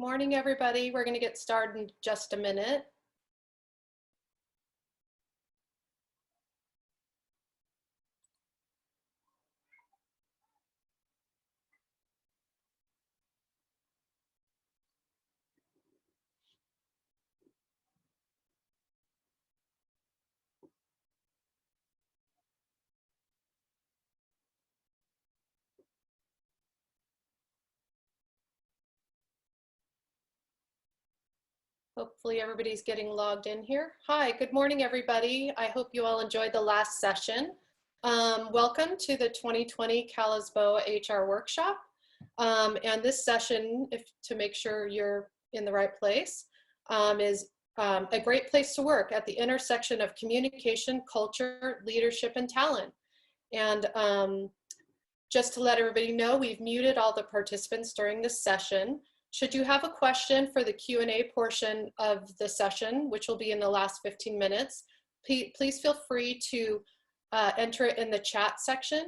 Morning, everybody. We're going to get started in just a minute. Hopefully everybody's getting logged in here. Hi, good morning, everybody. I hope you all enjoyed the last session. Welcome to the 2020 Cal-ISBOA HR workshop. And this session, to make sure you're in the right place, is a great place to work at the intersection of communication, culture, leadership, and talent. And just to let everybody know, we've muted all the participants during this session. Should you have a question for the Q&A portion of the session, which will be in the last 15 minutes, please feel free to enter it in the chat section.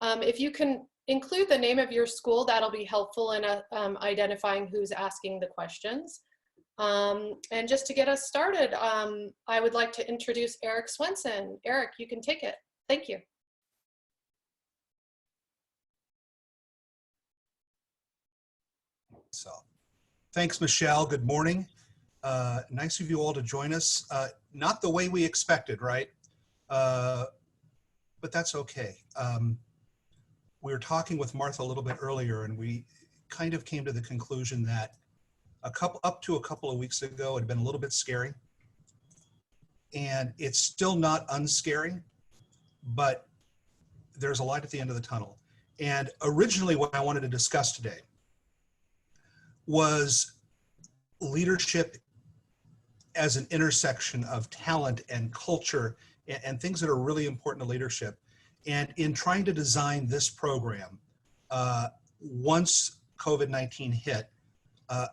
If you can include the name of your school, that'll be helpful in identifying who's asking the questions. And just to get us started, I would like to introduce Eric Swenson. Eric, you can take it. Thank you. So, thanks, Michelle. Good morning. Nice of you all to join us. Not the way we expected, right? But that's okay. We were talking with Martha a little bit earlier, and we kind of came to the conclusion that up to a couple of weeks ago, it had been a little bit scary. And it's still not unscary, but there's a light at the end of the tunnel. And originally what I wanted to discuss today was leadership as an intersection of talent and culture and things that are really important to leadership. And in trying to design this program, once COVID-19 hit, I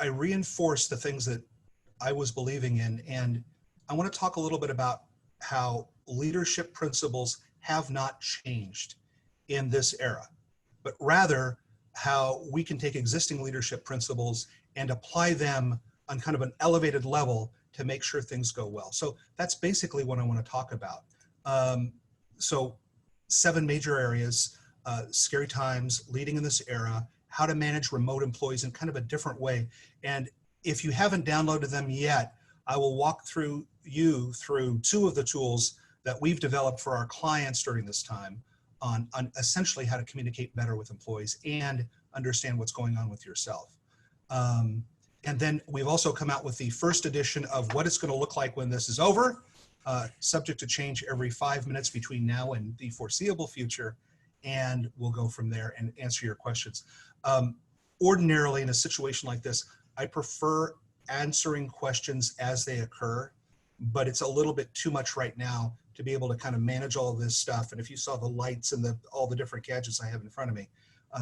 reinforced the things that I was believing in. And I want to talk a little bit about how leadership principles have not changed in this era, but rather how we can take existing leadership principles and apply them on kind of an elevated level to make sure things go well. So that's basically what I want to talk about. So 7 major areas, scary times, leading in this era, how to manage remote employees in kind of a different way. And if you haven't downloaded them yet, I will walk you through 2 of the tools that we've developed for our clients during this time on essentially how to communicate better with employees and understand what's going on with yourself. And then we've also come out with the first edition of what it's going to look like when this is over, subject to change every 5 minutes between now and the foreseeable future. And we'll go from there and answer your questions. Ordinarily, in a situation like this, I prefer answering questions as they occur, but it's a little bit too much right now to be able to kind of manage all of this stuff. And if you saw the lights and all the different gadgets I have in front of me.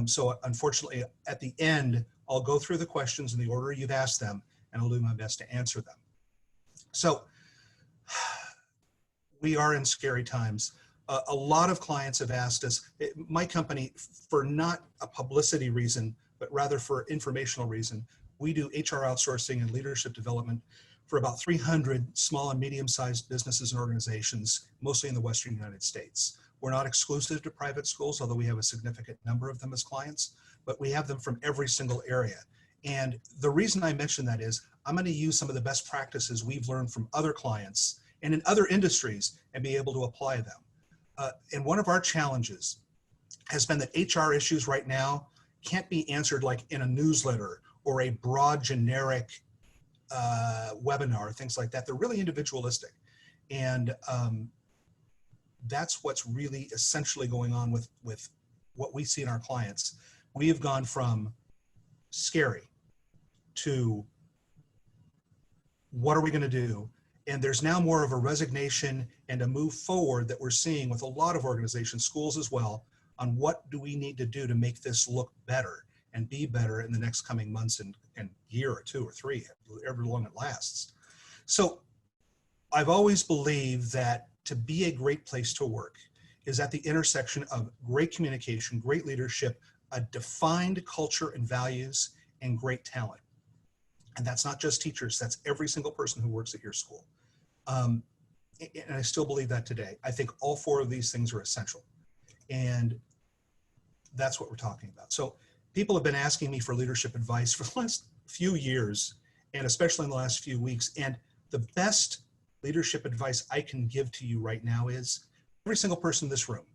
So unfortunately, at the end, I'll go through the questions in the order you've asked them, and I'll do my best to answer them. So we are in scary times. A lot of clients have asked us, my company, for not a publicity reason, but rather for informational reason, we do HR outsourcing and leadership development for about 300 small and medium-sized businesses and organizations, mostly in the Western United States. We're not exclusive to private schools, although we have a significant number of them as clients, but we have them from every single area. And the reason I mention that is I'm going to use some of the best practices we've learned from other clients and in other industries and be able to apply them. And one of our challenges has been that HR issues right now can't be answered like in a newsletter or a broad generic webinar, things like that. They're really individualistic. And that's what's really essentially going on with what we see in our clients. We have gone from scary to what are we going to do? And there's now more of a resignation and a move forward that we're seeing with a lot of organizations, schools as well, on what do we need to do to make this look better and be better in the next coming months and year or 2 or 3, however long it lasts. So I've always believed that to be a great place to work is at the intersection of great communication, great leadership, a defined culture and values, and great talent. And that's not just teachers, that's every single person who works at your school. And I still believe that today. I think all four of these things are essential. And that's what we're talking about. So people have been asking me for leadership advice for the last few years, and especially in the last few weeks. And the best leadership advice I can give to you right now is every single person in this room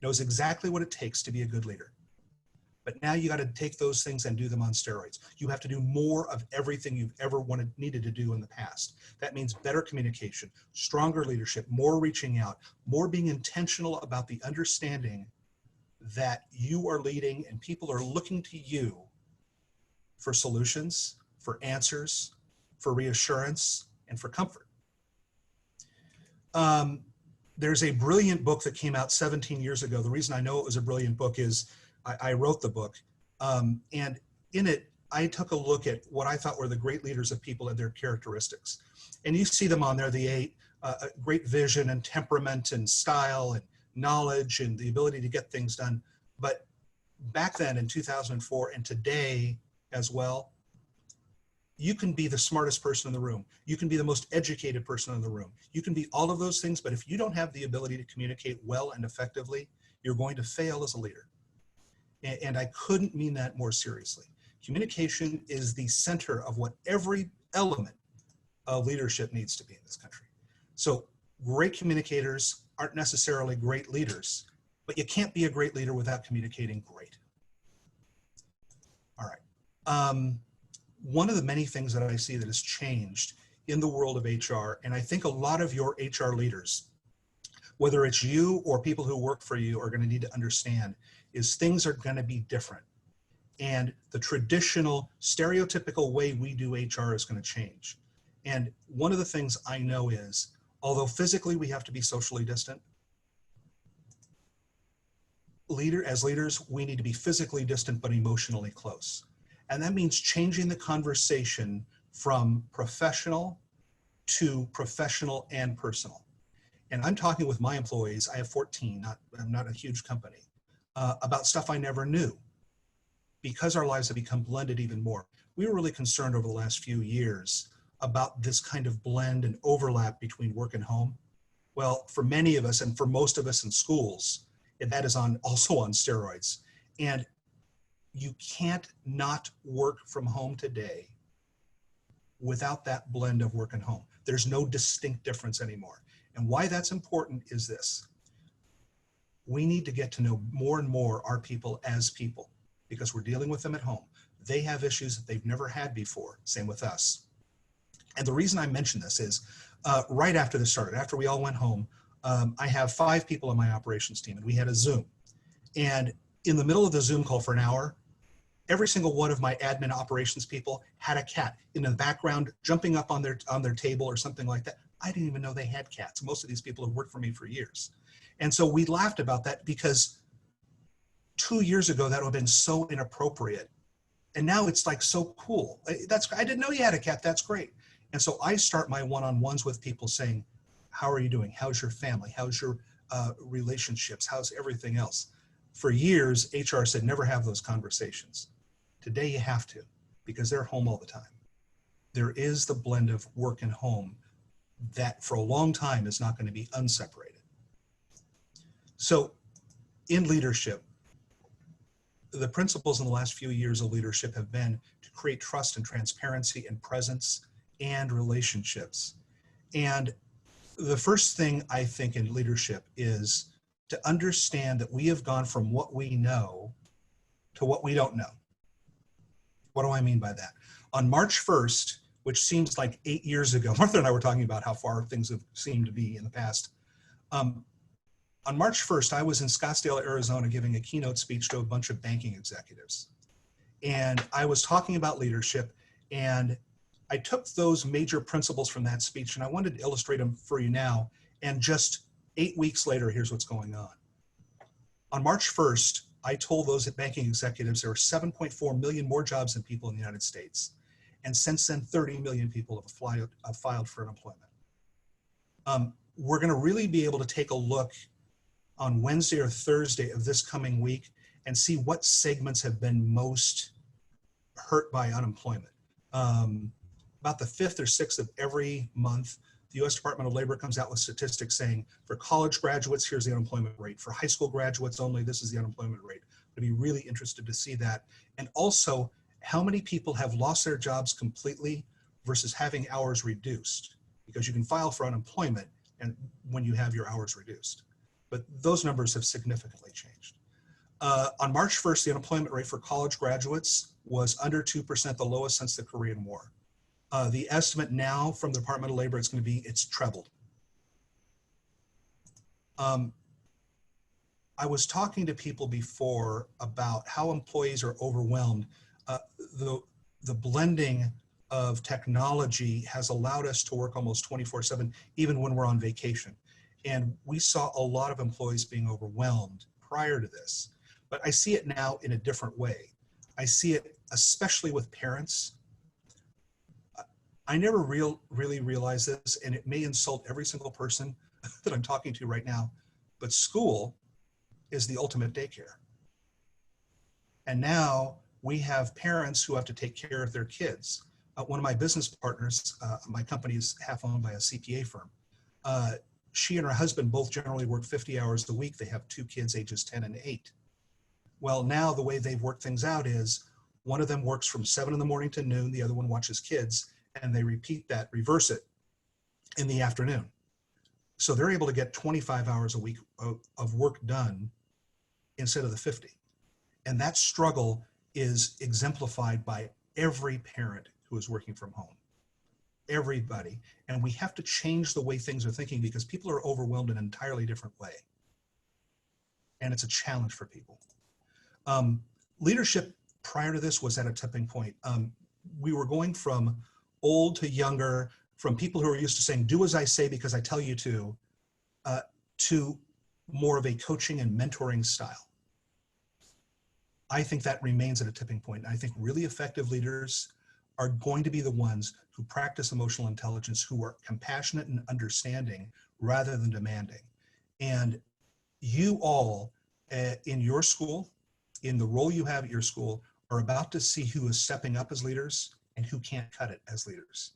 knows exactly what it takes to be a good leader. But now you got to take those things and do them on steroids. You have to do more of everything you've ever needed to do in the past. That means better communication, stronger leadership, more reaching out, more being intentional about the understanding that you are leading and people are looking to you for solutions, for answers, for reassurance, and for comfort. There's a brilliant book that came out 17 years ago. The reason I know it was a brilliant book is I wrote the book, and in it, I took a look at what I thought were the great leaders of people and their characteristics. And you see them on there, the 8, great vision and temperament and style and knowledge and the ability to get things done. But back then in 2004 and today as well, you can be the smartest person in the room. You can be the most educated person in the room. You can be all of those things, but if you don't have the ability to communicate well and effectively, you're going to fail as a leader. And I couldn't mean that more seriously. Communication is the center of what every element of leadership needs to be in this country. So great communicators aren't necessarily great leaders, but you can't be a great leader without communicating great. All right. One of the many things that I see that has changed in the world of HR, and I think a lot of your HR leaders, whether it's you or people who work for you, are going to need to understand, is things are going to be different. And the traditional stereotypical way we do HR is going to change. And one of the things I know is, although physically we have to be socially distant, as leaders, we need to be physically distant but emotionally close. And that means changing the conversation from professional to professional and personal. And I'm talking with my employees, I have 14, I'm not a huge company, about stuff I never knew, because our lives have become blended even more. We were really concerned over the last few years about this kind of blend and overlap between work and home. Well, for many of us and for most of us in schools, that is also on steroids. And you can't not work from home today without that blend of work and home. There's no distinct difference anymore. And why that's important is this. We need to get to know more and more our people as people, because we're dealing with them at home. They have issues that they've never had before, same with us. And the reason I mention this is right after this started, after we all went home, I have 5 people on my operations team, and we had a Zoom. And in the middle of the Zoom call for an hour, every single one of my admin operations people had a cat in the background jumping up on their table or something like that. I didn't even know they had cats. Most of these people have worked for me for years. And so we laughed about that because 2 years ago, that would have been so inappropriate. And now it's like so cool. I didn't know you had a cat. That's great. And so I start my one-on-ones with people saying, how are you doing? How's your family? How's your relationships? How's everything else? For years, HR said, never have those conversations. Today you have to, because they're home all the time. There is the blend of work and home that for a long time is not going to be unseparated. So in leadership, the principles in the last few years of leadership have been to create trust and transparency and presence and relationships. And the first thing I think in leadership is to understand that we have gone from what we know to what we don't know. What do I mean by that? On March 1st, which seems like 8 years ago, Martha and I were talking about how far things have seemed to be in the past. On March 1st, I was in Scottsdale, Arizona, giving a keynote speech to a bunch of banking executives. And I was talking about leadership, and I took those major principles from that speech, and I wanted to illustrate them for you now. And just 8 weeks later, here's what's going on. On March 1st, I told those banking executives there are 7.4 million more jobs than people in the United States. And since then, 30 million people have filed for unemployment. We're going to really be able to take a look on Wednesday or Thursday of this coming week and see what segments have been most hurt by unemployment. About the 5th or 6th of every month, the U.S. Department of Labor comes out with statistics saying, for college graduates, here's the unemployment rate. For high school graduates only, this is the unemployment rate. I'd be really interested to see that. And also, how many people have lost their jobs completely versus having hours reduced? Because you can file for unemployment and when you have your hours reduced. But those numbers have significantly changed. On March 1st, the unemployment rate for college graduates was under 2%, the lowest since the Korean War. The estimate now from the Department of Labor, it's trebled. I was talking to people before about how employees are overwhelmed. The blending of technology has allowed us to work almost 24/7, even when we're on vacation. And we saw a lot of employees being overwhelmed prior to this, but I see it now in a different way. I see it especially with parents. I never really realized this, and it may insult every single person that I'm talking to right now, but school is the ultimate daycare. And now we have parents who have to take care of their kids. One of my business partners, my company is half owned by a CPA firm. She and her husband both generally work 50 hours a week. They have 2 kids, ages 10 and 8. Well, now the way they've worked things out is one of them works from 7 in the morning to noon, the other one watches kids, and they reverse it in the afternoon. So they're able to get 25 hours a week of work done instead of the 50. And that struggle is exemplified by every parent who is working from home. Everybody. And we have to change the way things are thinking because people are overwhelmed in an entirely different way. And it's a challenge for people. Leadership prior to this was at a tipping point. We were going from old to younger, from people who are used to saying, do as I say because I tell you to more of a coaching and mentoring style. I think that remains at a tipping point. I think really effective leaders are going to be the ones who practice emotional intelligence, who are compassionate and understanding rather than demanding. And you all in your school, in the role you have at your school, are about to see who is stepping up as leaders and who can't cut it as leaders.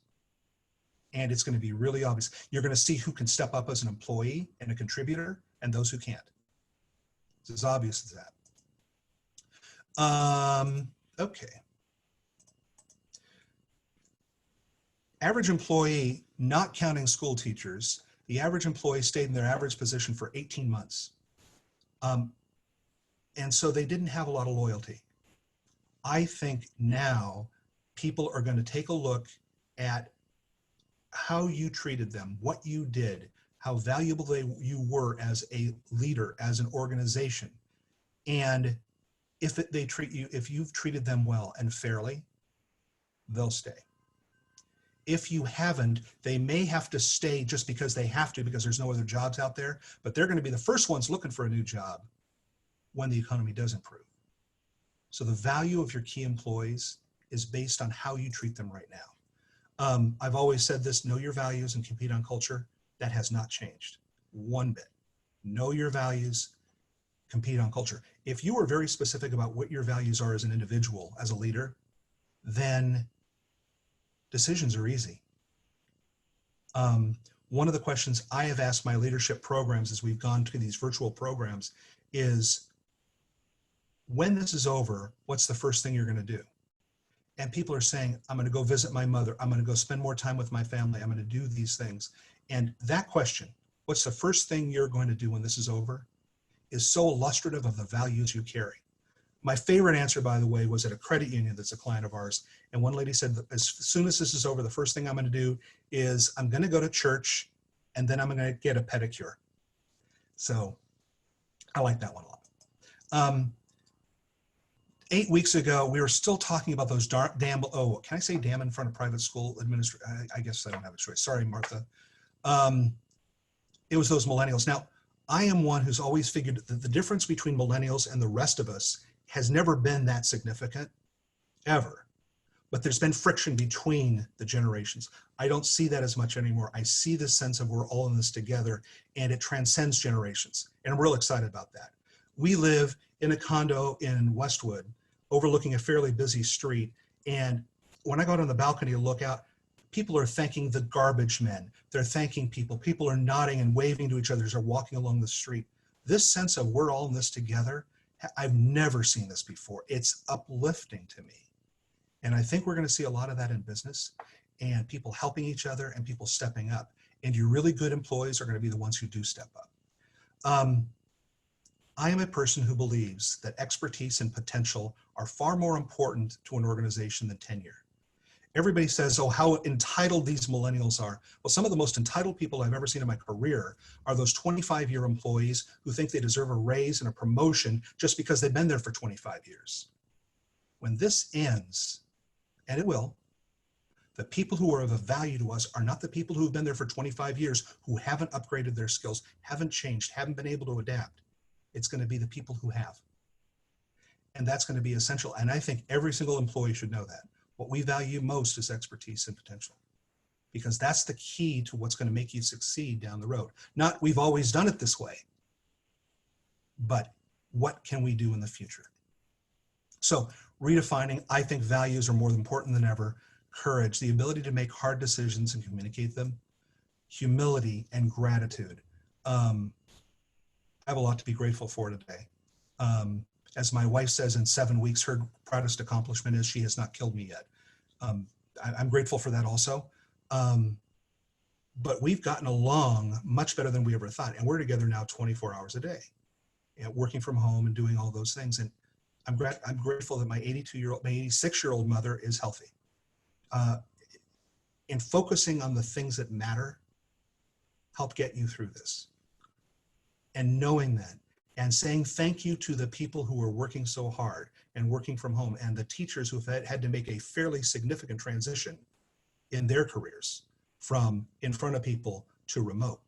And it's going to be really obvious. You're going to see who can step up as an employee and a contributor and those who can't. It's as obvious as that. Okay. Average employee, not counting school teachers, the average employee stayed in their average position for 18 months. And so they didn't have a lot of loyalty. I think now people are going to take a look at how you treated them, what you did, how valuable you were as a leader, as an organization. And if you've treated them well and fairly, they'll stay. If you haven't, they may have to stay just because they have to, because there's no other jobs out there, but they're going to be the first ones looking for a new job when the economy does improve. So the value of your key employees is based on how you treat them right now. I've always said this, know your values and compete on culture. That has not changed one bit. Know your values, compete on culture. If you are very specific about what your values are as an individual, as a leader, then decisions are easy. One of the questions I have asked my leadership programs as we've gone to these virtual programs is, when this is over, what's the first thing you're going to do? And people are saying, I'm going to go visit my mother. I'm going to go spend more time with my family. I'm going to do these things. And that question, what's the first thing you're going to do when this is over, is so illustrative of the values you carry. My favorite answer, by the way, was at a credit union that's a client of ours. And one lady said, as soon as this is over, the first thing I'm going to do is I'm going to go to church and then I'm going to get a pedicure. So I like that one a lot. 8 weeks ago, we were still talking about those damn, oh, can I say damn in front of private school administrators? I guess I don't have a choice. Sorry, Martha. It was those millennials. Now, I am one who's always figured that the difference between millennials and the rest of us has never been that significant, ever. But there's been friction between the generations. I don't see that as much anymore. I see this sense of we're all in this together, and it transcends generations. And I'm real excited about that. We live in a condo in Westwood overlooking a fairly busy street, And when I go out on the balcony to look out, people are thanking the garbage men. They're thanking people. People are nodding and waving to each other as they're walking along the street. This sense of we're all in this together, I've never seen this before. It's uplifting to me. And I think we're going to see a lot of that in business, and people helping each other and people stepping up. And your really good employees are going to be the ones who do step up. I am a person who believes that expertise and potential are far more important to an organization than tenure. Everybody says, oh, how entitled these millennials are. Well, some of the most entitled people I've ever seen in my career are those 25-year employees who think they deserve a raise and a promotion just because they've been there for 25 years. When this ends, and it will, the people who are of value to us are not the people who have been there for 25 years, who haven't upgraded their skills, haven't changed, haven't been able to adapt. It's going to be the people who have. And that's going to be essential. And I think every single employee should know that. What we value most is expertise and potential, because that's the key to what's going to make you succeed down the road. Not we've always done it this way, but what can we do in the future? So redefining, I think values are more important than ever. Courage, the ability to make hard decisions and communicate them, humility and gratitude. I have a lot to be grateful for today. As my wife says, in 7 weeks, her proudest accomplishment is she has not killed me yet. I'm grateful for that also. But we've gotten along much better than we ever thought. And we're together now 24 hours a day, working from home and doing all those things. And I'm grateful that my 86-year-old mother is healthy. In focusing on the things that matter, help get you through this. And knowing that, and saying thank you to the people who are working so hard and working from home, and the teachers who've had to make a fairly significant transition in their careers from in front of people to remote.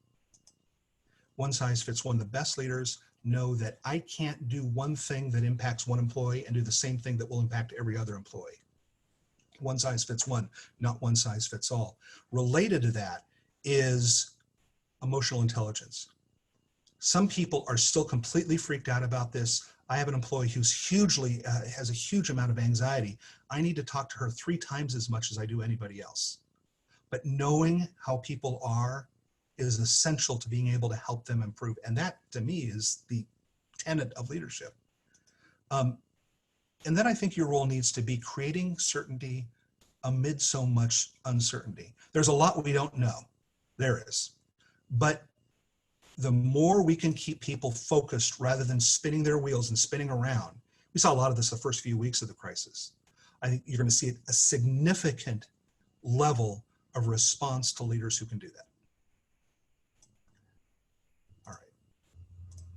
One size fits one. The best leaders know that I can't do one thing that impacts one employee and do the same thing that will impact every other employee. One size fits one, not one size fits all. Related to that is emotional intelligence. Some people are still completely freaked out about this. I have an employee who's has a huge amount of anxiety. I need to talk to her 3 times as much as I do anybody else. But knowing how people are is essential to being able to help them improve. And that, to me, is the tenet of leadership. And then I think your role needs to be creating certainty amid so much uncertainty. There's a lot we don't know. There is. But the more we can keep people focused rather than spinning their wheels and spinning around. We saw a lot of this the first few weeks of the crisis. I think you're going to see a significant level of response to leaders who can do that. All right.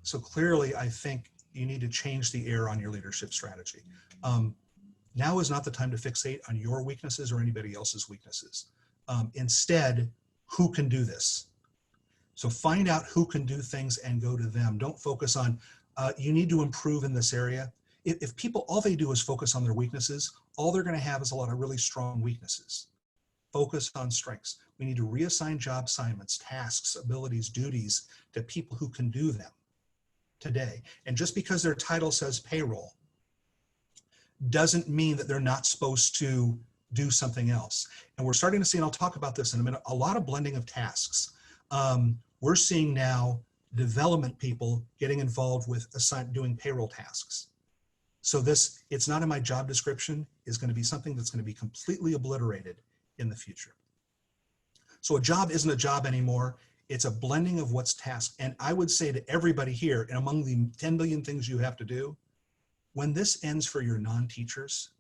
So clearly, I think you need to change the air on your leadership strategy. Now is not the time to fixate on your weaknesses or anybody else's weaknesses. Instead, who can do this? So find out who can do things and go to them. Don't focus on, you need to improve in this area. If people, all they do is focus on their weaknesses, all they're going to have is a lot of really strong weaknesses. Focus on strengths. We need to reassign job assignments, tasks, abilities, duties to people who can do them today. And just because their title says payroll doesn't mean that they're not supposed to do something else. And we're starting to see, and I'll talk about this in a minute, a lot of blending of tasks. We're seeing now development people getting involved with doing payroll tasks. So this, it's not in my job description, is going to be something that's going to be completely obliterated in the future. So a job isn't a job anymore. It's a blending of what's tasked. And I would say to everybody here, and among the 10 billion things you have to do, when this ends for your non-teachers,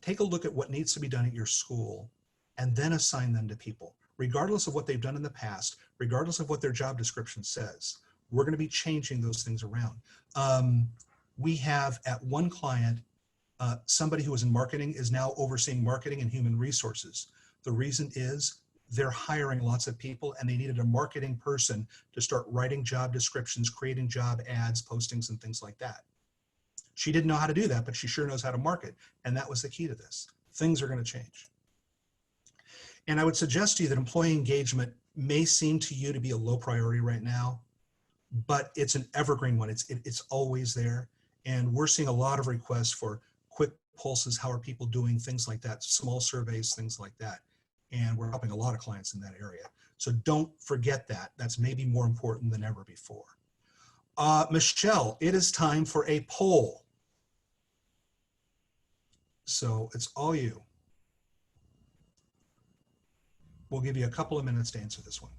take a look at what needs to be done at your school and then assign them to people. Regardless of what they've done in the past, regardless of what their job description says, we're going to be changing those things around. We have at one client, somebody who was in marketing is now overseeing marketing and human resources. The reason is they're hiring lots of people and they needed a marketing person to start writing job descriptions, creating job ads, postings, and things like that. She didn't know how to do that, but she sure knows how to market. And that was the key to this. Things are going to change. And I would suggest to you that employee engagement may seem to you to be a low priority right now, but it's an evergreen one. It's always there. And we're seeing a lot of requests for quick pulses, how are people doing, things like that, small surveys, things like that. And we're helping a lot of clients in that area. So don't forget that. That's maybe more important than ever before. Michelle, it is time for a poll. So it's all you. We'll give you a couple of minutes to answer this one.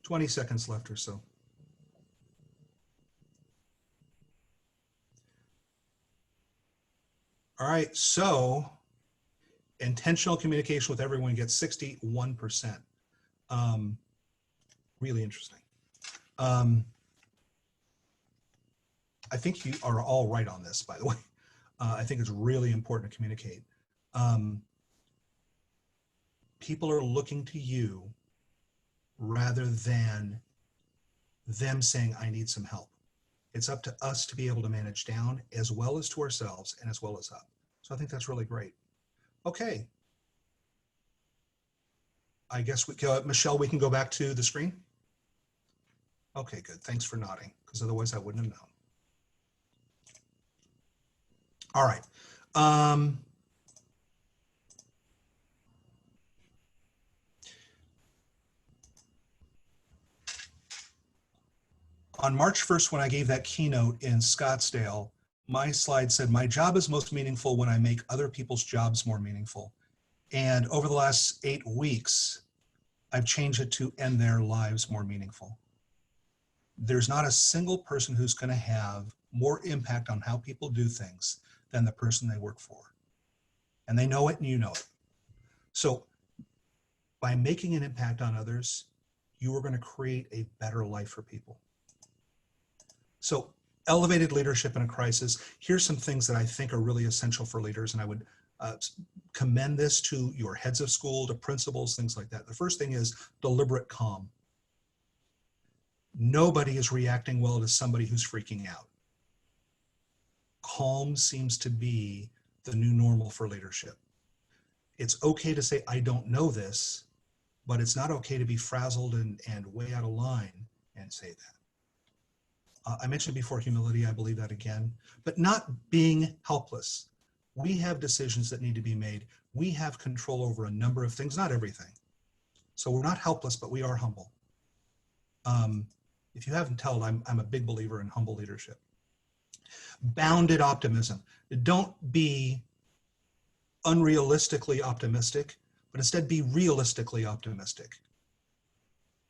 "20 seconds left or so. All right, so intentional communication with everyone gets 61%. Really interesting. I think you are all right on this, by the way. I think it's really important to communicate. People are looking to you rather than them saying, I need some help. It's up to us to be able to manage down as well as to ourselves and as well as up. So I think that's really great. Okay. I guess Michelle, we can go back to the screen. Okay, good. Thanks for nodding, because otherwise I wouldn't have known. All right. On March 1st, when I gave that keynote in Scottsdale, my slide said, my job is most meaningful when I make other people's jobs more meaningful. And over the last 8 weeks, I've changed it to end their lives more meaningful. There's not a single person who's going to have more impact on how people do things than the person they work for. And they know it and you know it. So by making an impact on others, you are going to create a better life for people. So elevated leadership in a crisis. Here's some things that I think are really essential for leaders, and I would commend this to your heads of school, to principals, things like that. The first thing is deliberate calm. Nobody is reacting well to somebody who's freaking out. Calm seems to be the new normal for leadership. It's okay to say, I don't know this, but it's not okay to be frazzled and way out of line and say that. I mentioned before humility, I believe that again, but not being helpless. We have decisions that need to be made. We have control over a number of things, not everything. So we're not helpless, but we are humble. If you haven't told, I'm a big believer in humble leadership. Bounded optimism. Don't be unrealistically optimistic, but instead be realistically optimistic.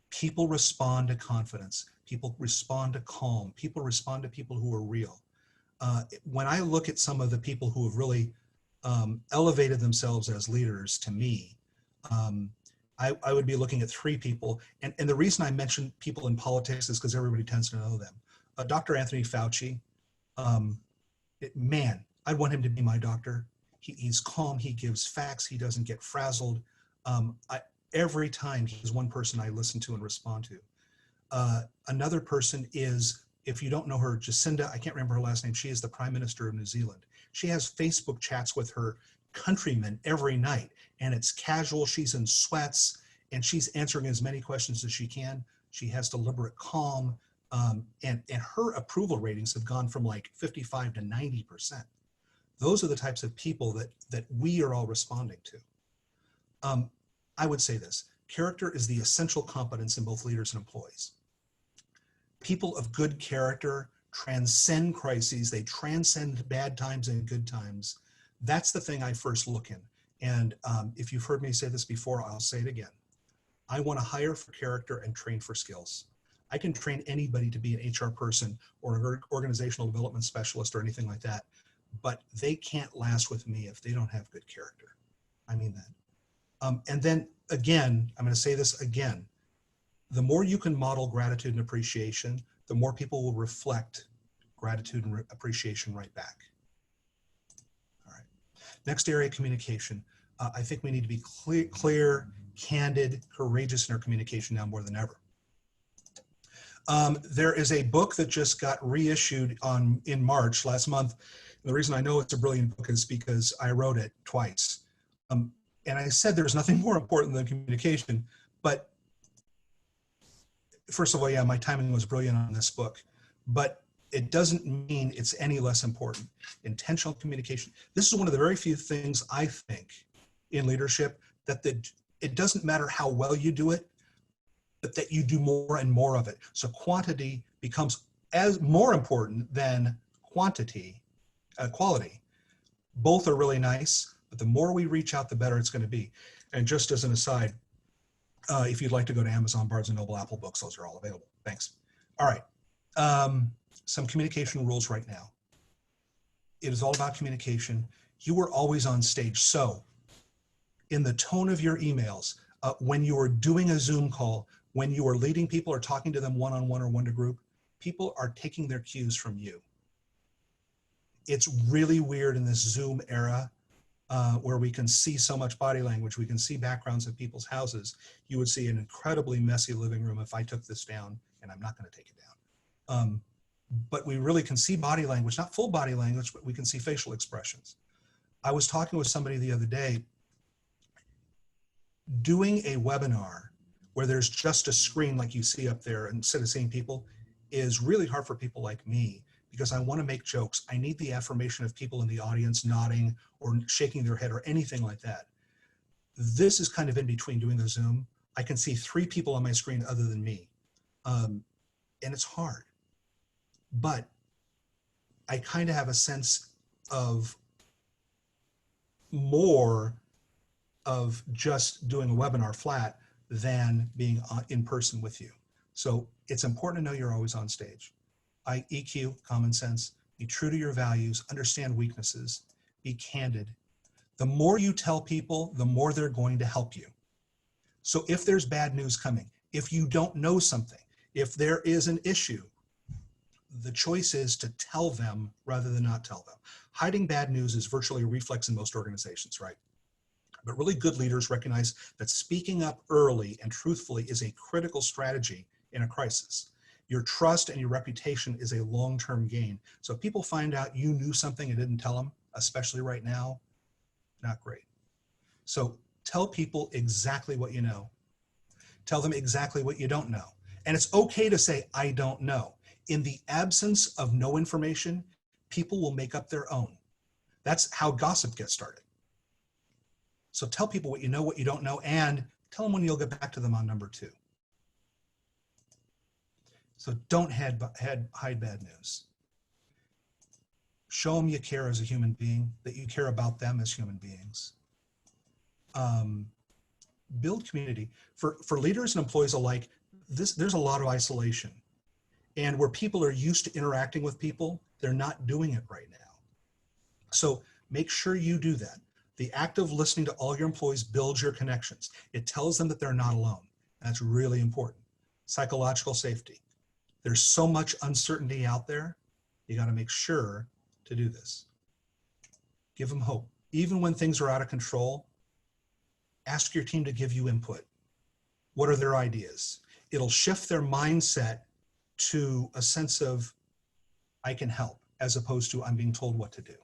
People respond to confidence. People respond to calm. People respond to people who are real. When I look at some of the people who have really elevated themselves as leaders to me, I would be looking at 3 people. And the reason I mention people in politics is because everybody tends to know them. Dr. Anthony Fauci, man, I'd want him to be my doctor. He's calm, he gives facts, he doesn't get frazzled. Every time he's one person I listen to and respond to. Another person is, if you don't know her, Jacinda, I can't remember her last name, she is the Prime Minister of New Zealand. She has Facebook chats with her countrymen every night, and it's casual, she's in sweats, and she's answering as many questions as she can. She has deliberate calm, and her approval ratings have gone from like 55 to 90%. Those are the types of people that we are all responding to. I would say this, character is the essential competence in both leaders and employees. People of good character transcend crises, they transcend bad times and good times. That's the thing I first look in. And if you've heard me say this before, I'll say it again. I want to hire for character and train for skills. I can train anybody to be an HR person or an organizational development specialist or anything like that, but they can't last with me if they don't have good character. I mean that. And then again, I'm going to say this again, the more you can model gratitude and appreciation, the more people will reflect gratitude and appreciation right back. All right. Next area, communication. I think we need to be clear, candid, courageous in our communication now more than ever. There is a book that just got reissued in March last month. And the reason I know it's a brilliant book is because I wrote it twice. And I said there's nothing more important than communication, but first of all, yeah, my timing was brilliant on this book, but it doesn't mean it's any less important. Intentional communication. This is one of the very few things I think in leadership that it doesn't matter how well you do it, but that you do more and more of it. So quantity becomes as more important than quality. Both are really nice, but the more we reach out, the better it's going to be. And just as an aside, if you'd like to go to Amazon, Barnes & Noble, Apple Books, those are all available. Thanks. All right. Some communication rules right now. It is all about communication. You are always on stage. So in the tone of your emails, when you are doing a Zoom call, when you are leading people or talking to them one-on-one or one-to-group, people are taking their cues from you. It's really weird in this Zoom era where we can see so much body language. We can see backgrounds of people's houses. You would see an incredibly messy living room if I took this down, and I'm not going to take it down. But we really can see body language, not full body language, but we can see facial expressions. I was talking with somebody the other day. Doing a webinar where there's just a screen like you see up there instead of seeing people is really hard for people like me, because I want to make jokes. I need the affirmation of people in the audience nodding or shaking their head or anything like that. This is kind of in between doing the Zoom. I can see 3 people on my screen other than me. And it's hard. But I kind of have a sense of more of just doing a webinar flat than being in person with you. So it's important to know you're always on stage. EQ, common sense, be true to your values, understand weaknesses, be candid. The more you tell people, the more they're going to help you. So if there's bad news coming, if you don't know something, if there is an issue, the choice is to tell them rather than not tell them. Hiding bad news is virtually a reflex in most organizations, right? But really good leaders recognize that speaking up early and truthfully is a critical strategy in a crisis. Your trust and your reputation is a long-term gain. So if people find out you knew something and didn't tell them, especially right now, not great. So tell people exactly what you know. Tell them exactly what you don't know. And it's okay to say, I don't know. In the absence of no information, people will make up their own. That's how gossip gets started. So tell people what you know, what you don't know, and tell them when you'll get back to them on number 2. So don't hide bad news. Show them you care as a human being, that you care about them as human beings. Build community. For leaders and employees alike, there's a lot of isolation. And where people are used to interacting with people, they're not doing it right now. So make sure you do that. The act of listening to all your employees builds your connections. It tells them that they're not alone. That's really important. Psychological safety. There's so much uncertainty out there. You got to make sure to do this. Give them hope. Even when things are out of control, ask your team to give you input. What are their ideas? It'll shift their mindset to a sense of, I can help, as opposed to I'm being told what to do.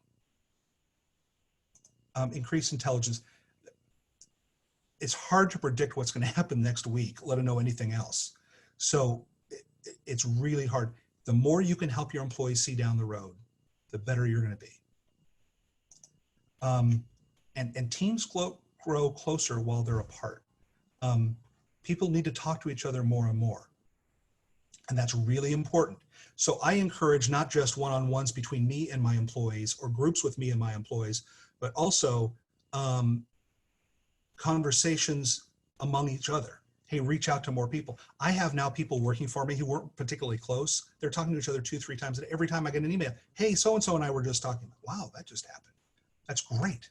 Increase intelligence. It's hard to predict what's going to happen next week, let alone anything else. So it's really hard. The more you can help your employees see down the road, the better you're going to be. And teams grow closer while they're apart. People need to talk to each other more and more. And that's really important. So I encourage not just one-on-ones between me and my employees or groups with me and my employees, but also conversations among each other. Hey, reach out to more people. I have now people working for me who weren't particularly close. They're talking to each other 2-3 times a day. Every time I get an email, hey, so-and-so and I were just talking. Wow, that just happened. That's great.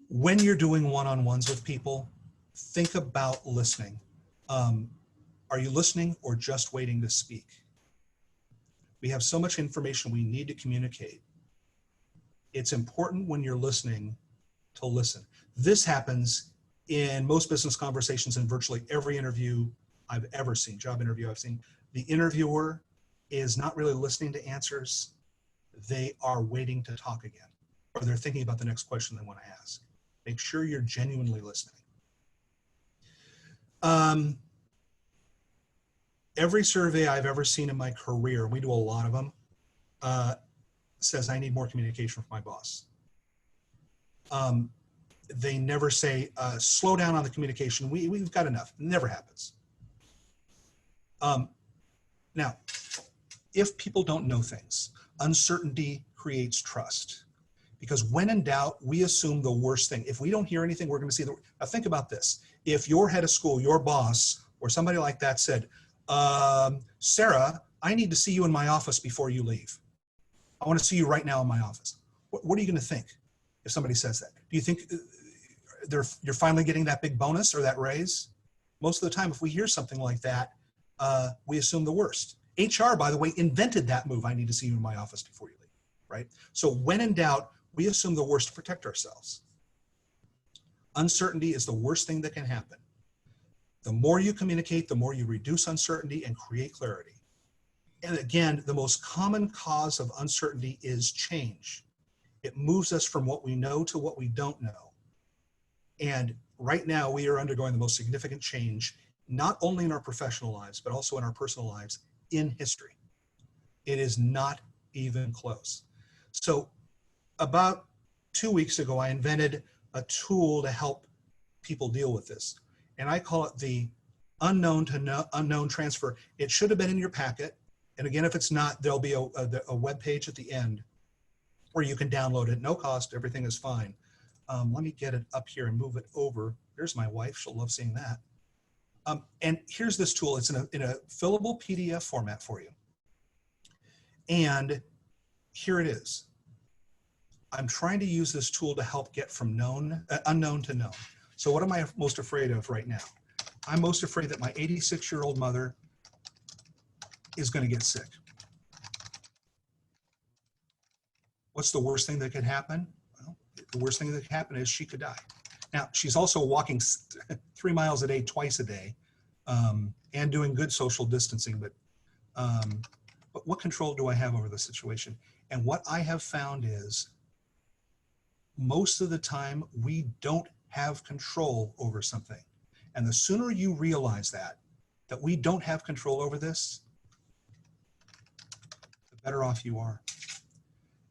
When you're doing one-on-ones with people, think about listening. Are you listening or just waiting to speak? We have so much information we need to communicate. It's important when you're listening to listen. This happens in most business conversations and virtually every interview I've ever seen, job interview I've seen. The interviewer is not really listening to answers. they are waiting to talk again, or they're thinking about the next question they want to ask. Make sure you're genuinely listening. Every survey I've ever seen in my career, we do a lot of them, says I need more communication from my boss. They never say, slow down on the communication. We've got enough. It never happens. Now, if people don't know things, uncertainty creates trust. Because when in doubt, we assume the worst thing. If we don't hear anything, we're going to see the worst. Now think about this. If your head of school, your boss, or somebody like that said, Sarah, I need to see you in my office before you leave. I want to see you right now in my office. What are you going to think if somebody says that? Do you think you're finally getting that big bonus or that raise? Most of the time, if we hear something like that, we assume the worst. HR, by the way, invented that move. I need to see you in my office before you leave, right? So when in doubt, we assume the worst to protect ourselves. Uncertainty is the worst thing that can happen. The more you communicate, the more you reduce uncertainty and create clarity. And again, the most common cause of uncertainty is change. It moves us from what we know to what we don't know. And right now we are undergoing the most significant change, not only in our professional lives, but also in our personal lives in history. It is not even close. So about 2 weeks ago, I invented a tool to help people deal with this. And I call it the unknown to unknown transfer. It should have been in your packet. And again, if it's not, there'll be a web page at the end where you can download it. No cost, everything is fine. Let me get it up here and move it over. There's my wife, she'll love seeing that. And here's this tool. It's in a fillable PDF format for you. And here it is. I'm trying to use this tool to help get from unknown to known. So what am I most afraid of right now? I'm most afraid that my 86-year-old mother is going to get sick. What's the worst thing that could happen? Well, the worst thing that could happen is she could die. Now, she's also walking 3 miles a day, twice a day, and doing good social distancing, but what control do I have over the situation? And what I have found is most of the time we don't have control over something. And the sooner you realize that we don't have control over this, the better off you are.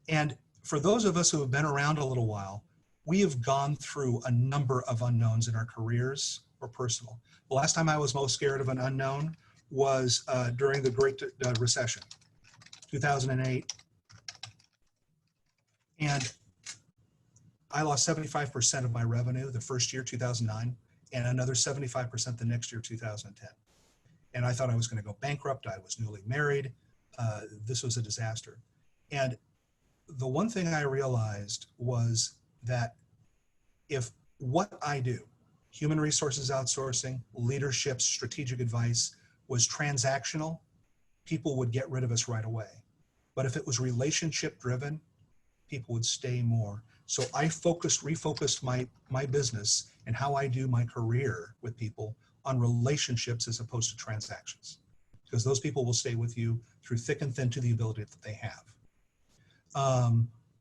And for those of us who have been around a little while, we have gone through a number of unknowns in our careers or personal. The last time I was most scared of an unknown was during the Great Recession, 2008. And I lost 75% of my revenue the first year, 2009, and another 75% the next year, 2010. And I thought I was going to go bankrupt. I was newly married. This was a disaster. And the one thing I realized was that if what I do, human resources outsourcing, leadership, strategic advice, was transactional, people would get rid of us right away. But if it was relationship driven, people would stay more. So I refocused my business and how I do my career with people on relationships as opposed to transactions, because those people will stay with you through thick and thin to the ability that they have.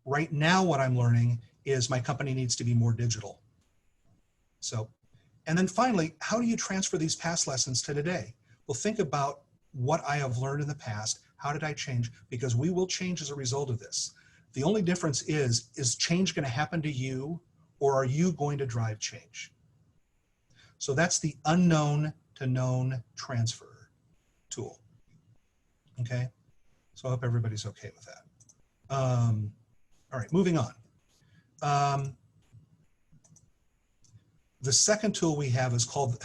Right now, what I'm learning is my company needs to be more digital. So, and then finally, how do you transfer these past lessons to today? Well, think about what I have learned in the past. How did I change? Because we will change as a result of this. The only difference is change going to happen to you, or are you going to drive change? So that's the unknown to known transfer tool. Okay, so I hope everybody's okay with that. All right, moving on. The second tool we have is called,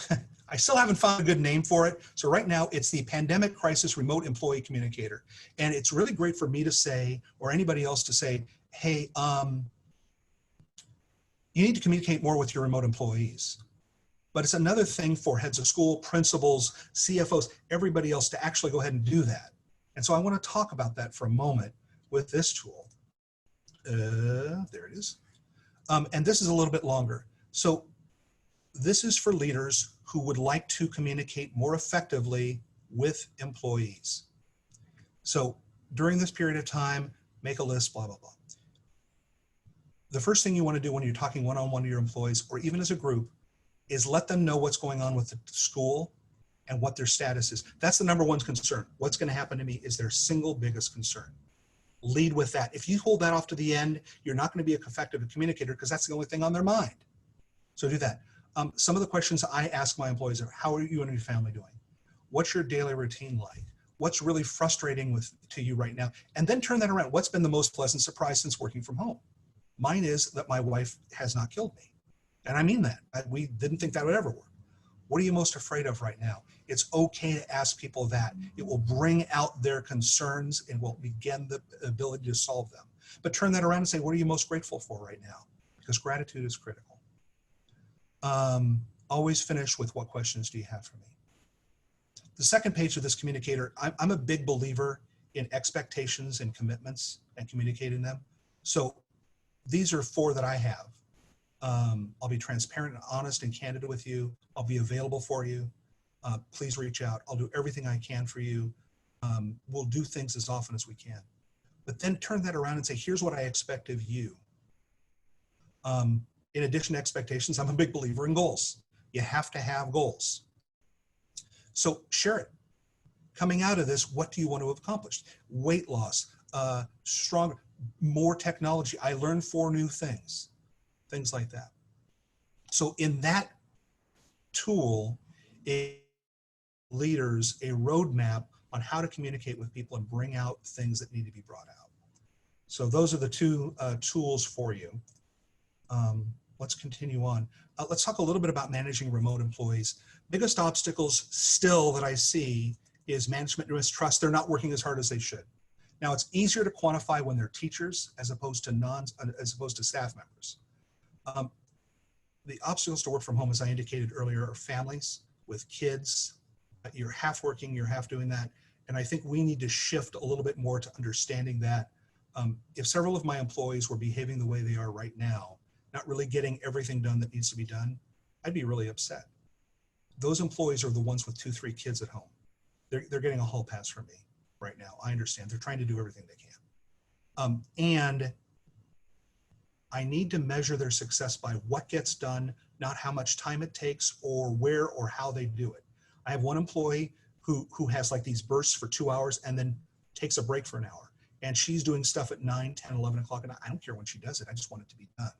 I still haven't found a good name for it. So right now it's the Pandemic Crisis Remote Employee Communicator. And it's really great for me to say, or anybody else to say, hey, you need to communicate more with your remote employees. But it's another thing for heads of school, principals, CFOs, everybody else to actually go ahead and do that. And so I want to talk about that for a moment with this tool. There it is. And this is a little bit longer. So this is for leaders who would like to communicate more effectively with employees. So during this period of time, make a list, blah, blah, blah. The first thing you want to do when you're talking one-on-one to your employees, or even as a group, is let them know what's going on with the school and what their status is. That's the number one concern. What's going to happen to me is their single biggest concern. Lead with that. If you hold that off to the end, you're not going to be an effective communicator because that's the only thing on their mind. So do that. Some of the questions I ask my employees are, how are you and your family doing? What's your daily routine like? What's really frustrating to you right now? And then turn that around. What's been the most pleasant surprise since working from home? Mine is that my wife has not killed me. And I mean that. We didn't think that would ever work. What are you most afraid of right now? It's okay to ask people that. It will bring out their concerns and will begin the ability to solve them. But turn that around and say, what are you most grateful for right now? Because gratitude is critical. Always finish with, what questions do you have for me? The second page of this communicator, I'm a big believer in expectations and commitments and communicating them. So these are 4 that I have. I'll be transparent and honest and candid with you. I'll be available for you. Please reach out. I'll do everything I can for you. We'll do things as often as we can. But then turn that around and say, here's what I expect of you. In addition to expectations, I'm a big believer in goals. You have to have goals. So share it. Coming out of this, what do you want to accomplish? Weight loss, stronger, more technology. I learned 4 new things. Things like that. So in that tool, leaders a roadmap on how to communicate with people and bring out things that need to be brought out. So those are the 2 tools for you. Let's continue on. Let's talk a little bit about managing remote employees. Biggest obstacles still that I see is management mistrust. They're not working as hard as they should. Now, it's easier to quantify when they're teachers as opposed to staff members. The obstacles to work from home, as I indicated earlier, are families with kids. You're half working, you're half doing that. And I think we need to shift a little bit more to understanding that if several of my employees were behaving the way they are right now, not really getting everything done that needs to be done, I'd be really upset. Those employees are the ones with 2, 3 kids at home. They're getting a hall pass from me right now. I understand. They're trying to do everything they can. And I need to measure their success by what gets done, not how much time it takes or where or how they do it. I have one employee who has like these bursts for 2 hours and then takes a break for an hour. And she's doing stuff at 9, 10, 11 o'clock, and I don't care when she does it. I just want it to be done.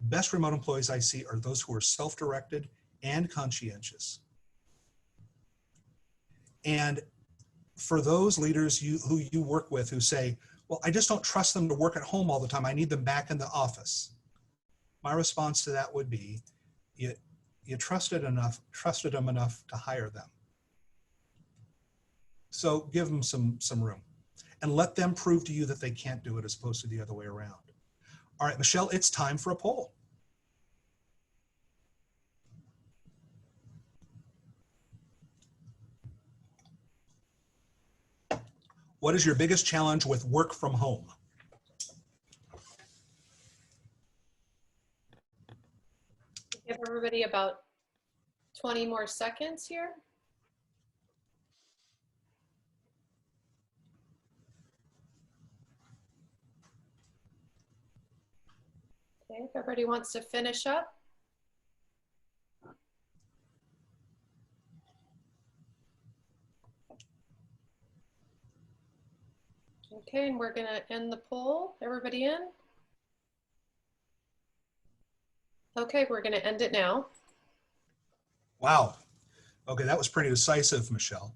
Best remote employees I see are those who are self-directed and conscientious. And for those leaders who you work with who say, well, I just don't trust them to work at home all the time. I need them back in the office. My response to that would be, you trusted them enough to hire them. So give them some room and let them prove to you that they can't do it as opposed to the other way around. All right, Michelle, it's time for a poll. What is your biggest challenge with work from home? Give everybody about 20 more seconds here. Okay, if everybody wants to finish up. Okay, and we're gonna end the poll. Everybody in? Okay, we're gonna end it now. Wow. Okay, that was pretty decisive, Michelle.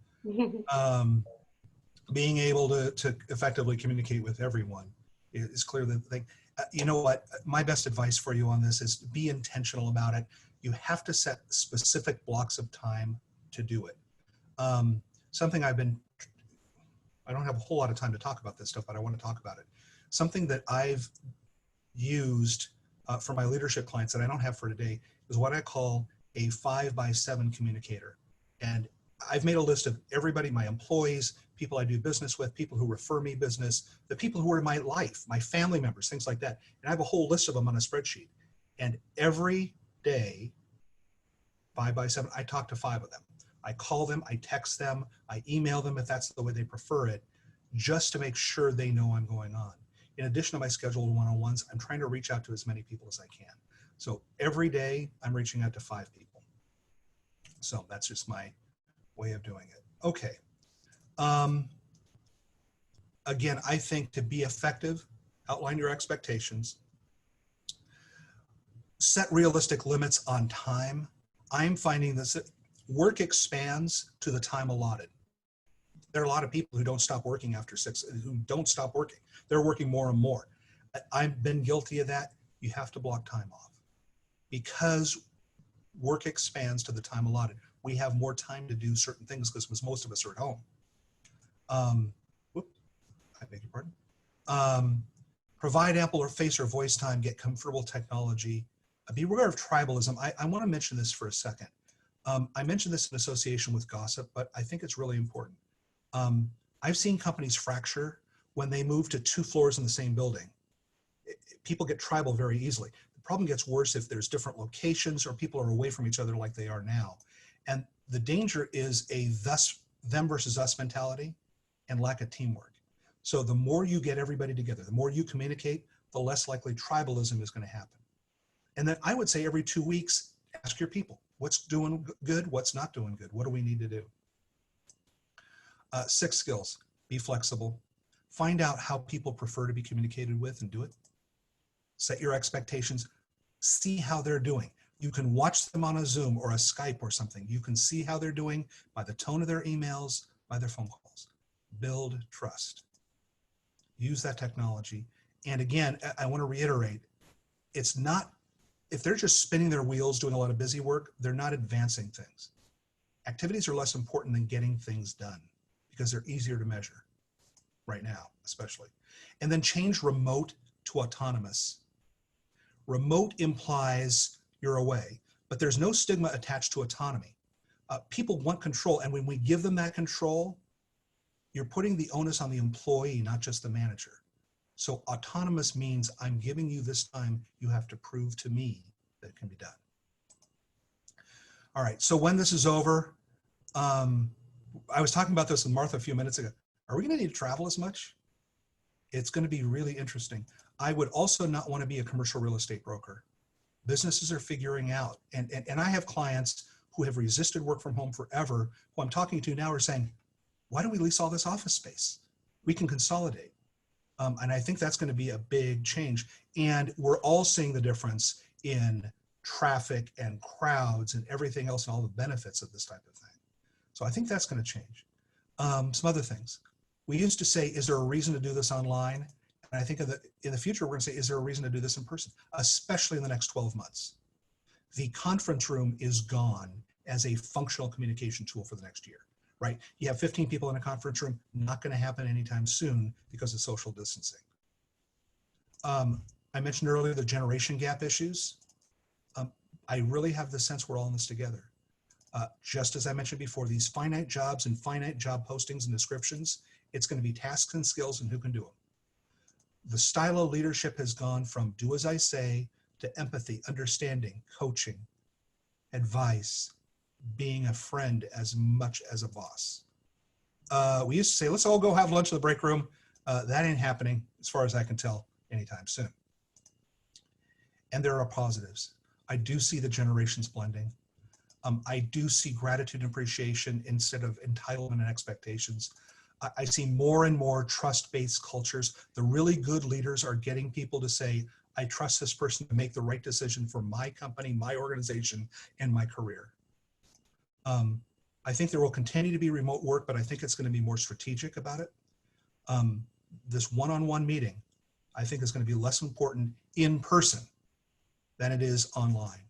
Being able to effectively communicate with everyone is clear that they, you know what, my best advice for you on this is be intentional about it. You have to set specific blocks of time to do it. Something I don't have a whole lot of time to talk about this stuff, but I want to talk about it. Something that I've used for my leadership clients that I don't have for today is what I call a 5x7 communicator. And I've made a list of everybody, my employees, people I do business with, people who refer me business, the people who are in my life, my family members, things like that. And I have a whole list of them on a spreadsheet. And every day, 5x7, I talk to 5 of them. I call them, I text them, I email them if that's the way they prefer it, just to make sure they know I'm going on. In addition to my scheduled one-on-ones, I'm trying to reach out to as many people as I can. So every day I'm reaching out to 5 people. So that's just my way of doing it. Okay. Again, I think to be effective, outline your expectations, set realistic limits on time. I'm finding this work expands to the time allotted. There are a lot of people who don't stop working after 6, who don't stop working. They're working more and more. I've been guilty of that. You have to block time off because work expands to the time allotted. We have more time to do certain things because most of us are at home. I beg your pardon. Provide ample or face or voice time, get comfortable with technology. Beware of tribalism. I want to mention this for a second. I mentioned this in association with gossip, but I think it's really important. I've seen companies fracture when they move to 2 floors in the same building. People get tribal very easily. The problem gets worse if there's different locations or people are away from each other like they are now. And the danger is a them versus us mentality and lack of teamwork. So the more you get everybody together, the more you communicate, the less likely tribalism is going to happen. And then I would say every 2 weeks, ask your people, what's doing good, what's not doing good, what do we need to do? 6 skills, be flexible, find out how people prefer to be communicated with and do it. Set your expectations, see how they're doing. You can watch them on a Zoom or a Skype or something. You can see how they're doing by the tone of their emails, by their phone calls. Build trust. Use that technology. And again, I want to reiterate, it's not, if they're just spinning their wheels, doing a lot of busy work, they're not advancing things. Activities are less important than getting things done because they're easier to measure right now, especially. And then change remote to autonomous. Remote implies you're away, but there's no stigma attached to autonomy. People want control, and when we give them that control, you're putting the onus on the employee, not just the manager. So autonomous means I'm giving you this time, you have to prove to me that it can be done. All right, so when this is over, I was talking about this with Martha a few minutes ago. Are we gonna need to travel as much? It's gonna be really interesting. I would also not wanna be a commercial real estate broker. Businesses are figuring out, and I have clients who have resisted work from home forever, who I'm talking to now are saying, why don't we lease all this office space? We can consolidate. And I think that's going to be a big change. And we're all seeing the difference in traffic and crowds and everything else and all the benefits of this type of thing. So I think that's going to change. Some other things. We used to say, is there a reason to do this online? And I think in the future, we're going to say, is there a reason to do this in person, especially in the next 12 months? The conference room is gone as a functional communication tool for the next year. Right? You have 15 people in a conference room, not going to happen anytime soon because of social distancing. I mentioned earlier the generation gap issues. I really have the sense we're all in this together. Just as I mentioned before, these finite jobs and finite job postings and descriptions, it's going to be tasks and skills and who can do them. The style of leadership has gone from do as I say to empathy, understanding, coaching, advice, being a friend as much as a boss. We used to say, let's all go have lunch in the break room. That ain't happening, as far as I can tell, anytime soon. And there are positives. I do see the generations blending. I do see gratitude and appreciation instead of entitlement and expectations. I see more and more trust-based cultures. The really good leaders are getting people to say, I trust this person to make the right decision for my company, my organization, and my career. I think there will continue to be remote work, but I think it's going to be more strategic about it. This one-on-one meeting, I think is going to be less important in person than it is online.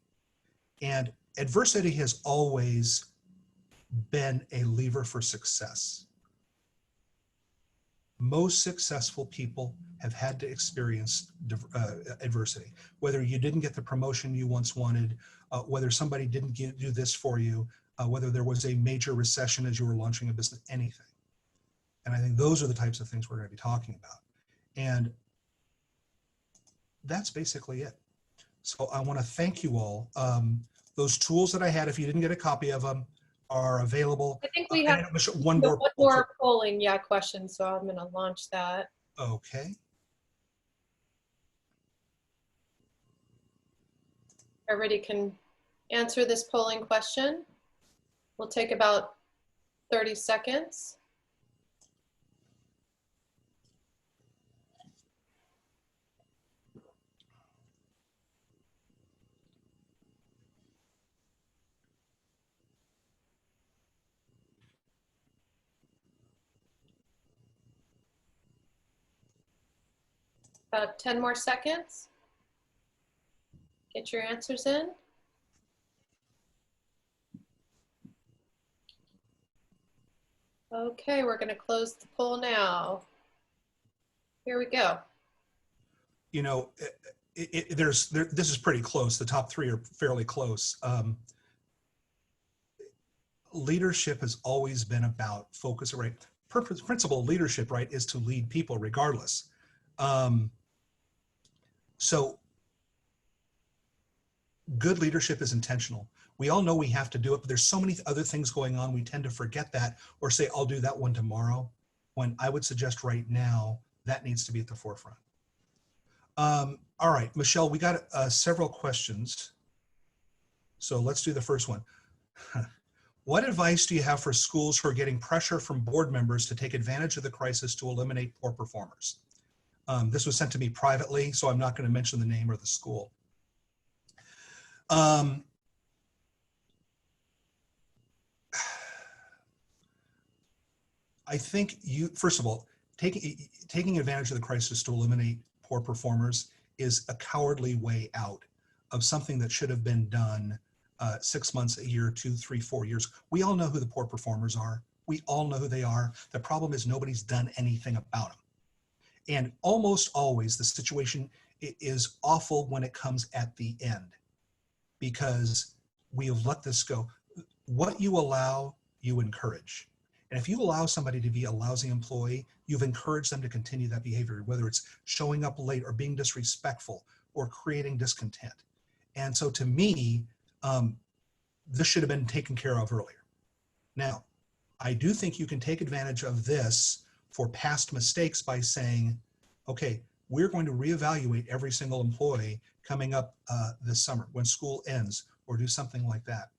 And adversity has always been a lever for success. Most successful people have had to experience adversity, whether you didn't get the promotion you once wanted, whether somebody didn't do this for you, whether there was a major recession as you were launching a business, anything. And I think those are the types of things we're going to be talking about. And that's basically it. So I want to thank you all. Those tools that I had, if you didn't get a copy of them, are available. I think we have One more. one more polling, question, so I'm going to launch that. Okay. Everybody can answer this polling question. We'll take about 30 seconds. About 10 more seconds. Get your answers in. Okay, we're going to close the poll now. Here we go. You know, this is pretty close. The top three are fairly close. Leadership has always been about focus, right? Principle of leadership, right, is to lead people regardless. So good leadership is intentional. We all know we have to do it, but there's so many other things going on. We tend to forget that or say, I'll do that one tomorrow, when I would suggest right now that needs to be at the forefront. All right, Michelle, we got several questions. So let's do the first one. What advice do you have for schools who are getting pressure from board members to take advantage of the crisis to eliminate poor performers? This was sent to me privately, so I'm not going to mention the name or the school. I think first of all, taking advantage of the crisis to eliminate poor performers is a cowardly way out of something that should have been done 6 months, a year, 2, 3, 4 years. We all know who the poor performers are. We all know who they are. The problem is nobody's done anything about them. And almost always the situation is awful when it comes at the end, because we have let this go. What you allow, you encourage. And if you allow somebody to be a lousy employee, you've encouraged them to continue that behavior, whether it's showing up late or being disrespectful or creating discontent. And so to me, this should have been taken care of earlier. Now, I do think you can take advantage of this for past mistakes by saying, okay, we're going to reevaluate every single employee coming up this summer when school ends, or do something like that,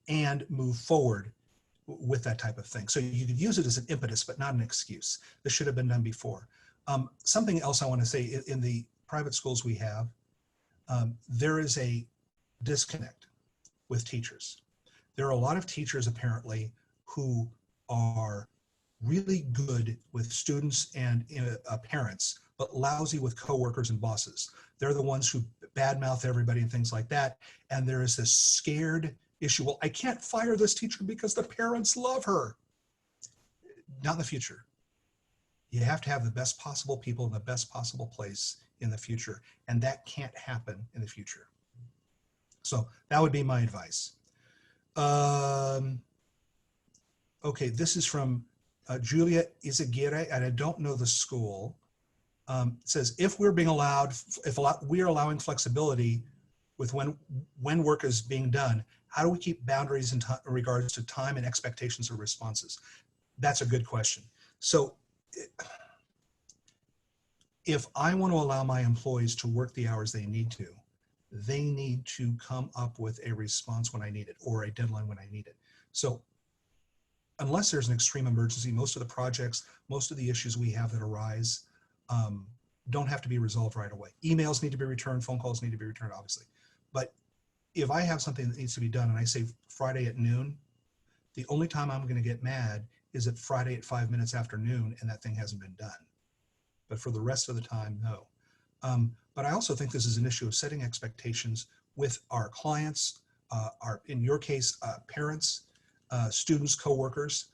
and move forward with that type of thing. So you could use it as an impetus, but not an excuse. This should have been done before. Something else I want to say, in the private schools we have, there is a disconnect with teachers. There are a lot of teachers apparently who are really good with students and parents, but lousy with coworkers and bosses. They're the ones who badmouth everybody and things like that. And there is this scared issue. Well, I can't fire this teacher because the parents love her. Not in the future. You have to have the best possible people in the best possible place in the future. And that can't happen in the future. So that would be my advice. Okay, this is from Julia Izaguirre, and I don't know the school. It says, if we're being allowed, we are allowing flexibility with when work is being done, how do we keep boundaries in regards to time and expectations of responses? That's a good question. So if I want to allow my employees to work the hours they need to come up with a response when I need it, or a deadline when I need it. So unless there's an extreme emergency, most of the projects, most of the issues we have that arise don't have to be resolved right away. Emails need to be returned, phone calls need to be returned, obviously. But if I have something that needs to be done and I say Friday at noon, the only time I'm going to get mad is at Friday at 5 minutes after noon and that thing hasn't been done. But for the rest of the time, no. But I also think this is an issue of setting expectations with our clients, in your case, parents, students, coworkers,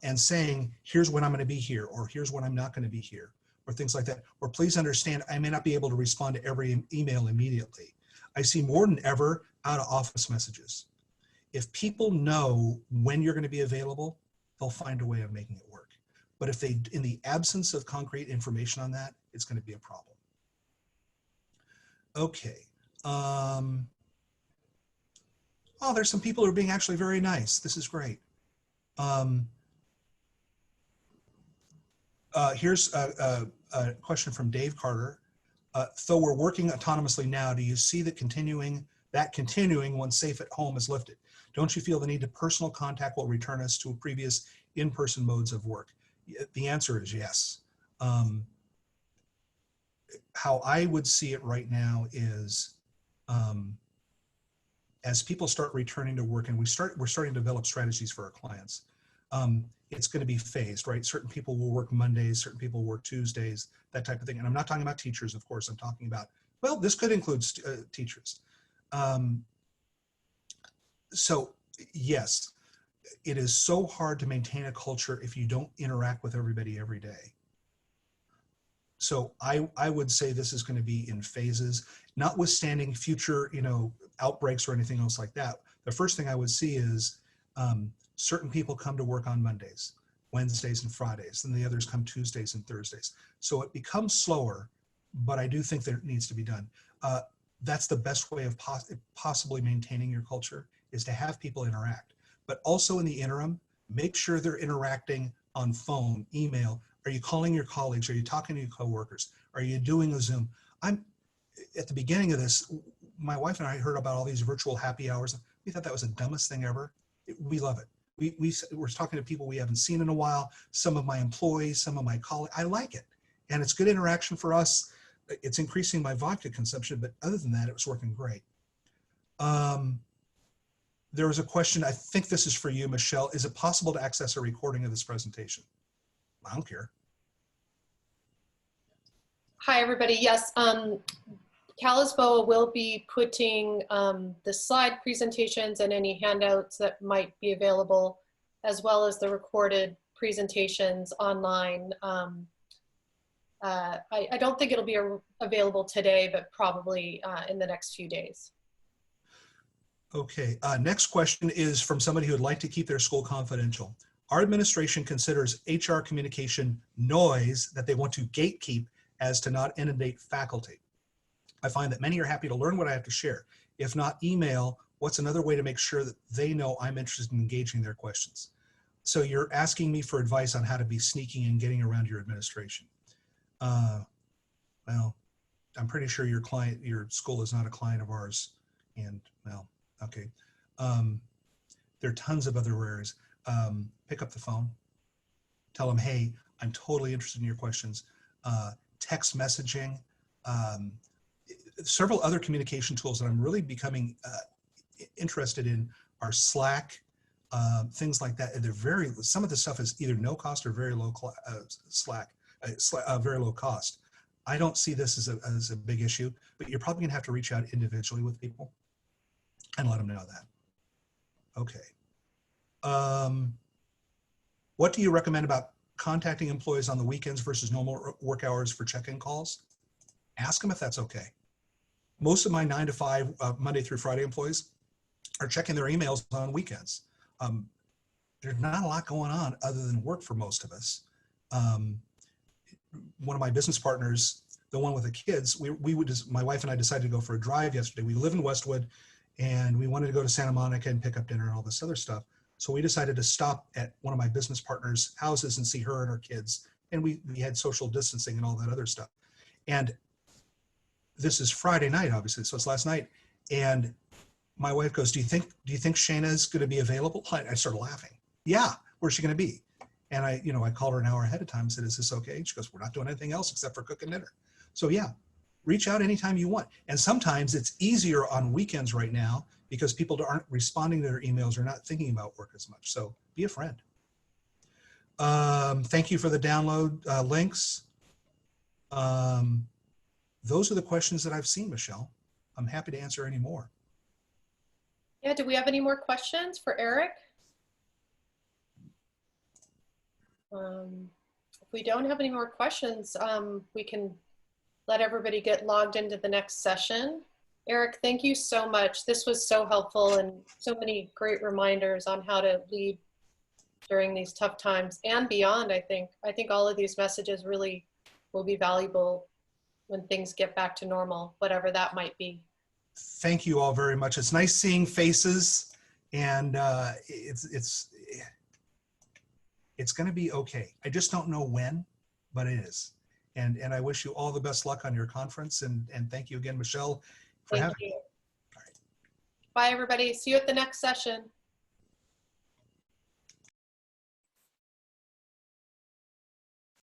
and saying, here's when I'm going to be here, or here's when I'm not going to be here, or things like that. Or please understand, I may not be able to respond to every email immediately. I see more than ever out of office messages. If people know when you're going to be available, they'll find a way of making it work. But if they, in the absence of concrete information on that, it's going to be a problem. Okay. All oh, there's some people who are being actually very nice. This is great. Here's a question from Dave Carter. Though we're working autonomously now, do you see that continuing once safe at home is lifted? Don't you feel the need to personal contact will return us to previous in-person modes of work? The answer is yes. How I would see it right now is, as people start returning to work and we're starting to develop strategies for our clients, it's going to be phased, right? Certain people will work Mondays, certain people will work Tuesdays, that type of thing. And I'm not talking about teachers, of course. I'm talking about, well, this could include teachers. So yes, it is so hard to maintain a culture if you don't interact with everybody every day. So I would say this is going to be in phases, notwithstanding future, outbreaks or anything else like that. The first thing I would see is certain people come to work on Mondays, Wednesdays, and Fridays, and the others come Tuesdays and Thursdays. So it becomes slower, but I do think that it needs to be done. That's the best way of possibly maintaining your culture, is to have people interact. But also in the interim, make sure they're interacting on phone, email. Are you calling your colleagues? Are you talking to your coworkers? Are you doing a Zoom? At the beginning of this, my wife and I heard about all these virtual happy hours. We thought that was the dumbest thing ever. We love it. We're talking to people we haven't seen in a while, some of my employees, some of my colleagues. I like it. And it's good interaction for us. It's increasing my vodka consumption, but other than that, it was working great. There was a question, I think this is for you, Michelle. Is it possible to access a recording of this presentation? I don't care. Hi, everybody. Yes, Cal-ISBOA will be putting the slide presentations and any handouts that might be available, as well as the recorded presentations online. I don't think it'll be available today, but probably in the next few days. Okay, next question is from somebody who would like to keep their school confidential. Our administration considers HR communication noise that they want to gatekeep as to not inundate faculty. I find that many are happy to learn what I have to share. If not email, what's another way to make sure that they know I'm interested in engaging their questions? So you're asking me for advice on how to be sneaking and getting around your administration. Well, I'm pretty sure your school is not a client of ours. And well, okay. There are tons of other areas. Pick up the phone, tell them, hey, I'm totally interested in your questions. Text messaging, several other communication tools that I'm really becoming interested in are Slack, things like that. And some of the stuff is either no cost or very low very low cost. I don't see this as a big issue, but you're probably gonna have to reach out individually with people and let them know that. Okay. What do you recommend about contacting employees on the weekends versus normal work hours for check-in calls? Ask them if that's okay. Most of my 9 to 5 Monday through Friday employees are checking their emails on weekends. There's not a lot going on other than work for most of us. One of my business partners, the one with the kids, my wife and I decided to go for a drive yesterday. We live in Westwood and we wanted to go to Santa Monica and pick up dinner and all this other stuff. So we decided to stop at one of my business partners' houses and see her and her kids. And we had social distancing and all that other stuff. And this is Friday night, obviously, so it's last night. And my wife goes, do you think Shayna is going to be available? I started laughing. Yeah, where's she going to be? And I called her an hour ahead of time and said, is this okay? She goes, we're not doing anything else except for cooking dinner. So yeah, reach out anytime you want. And sometimes it's easier on weekends right now because people aren't responding to their emails or not thinking about work as much. So be a friend. Thank you for the download links. Those are the questions that I've seen, Michelle. I'm happy to answer any more. Yeah, do we have any more questions for Eric? If we don't have any more questions, we can let everybody get logged into the next session. Eric, thank you so much. This was so helpful and so many great reminders on how to lead during these tough times and beyond, I think. I think all of these messages really will be valuable when things get back to normal, whatever that might be. Thank you all very much. It's nice seeing faces And it's going to be okay. I just don't know when, but it is. And I wish you all the best luck on your conference. And thank you again, Michelle, for Thank having me. you. Bye, everybody. See you at the next session.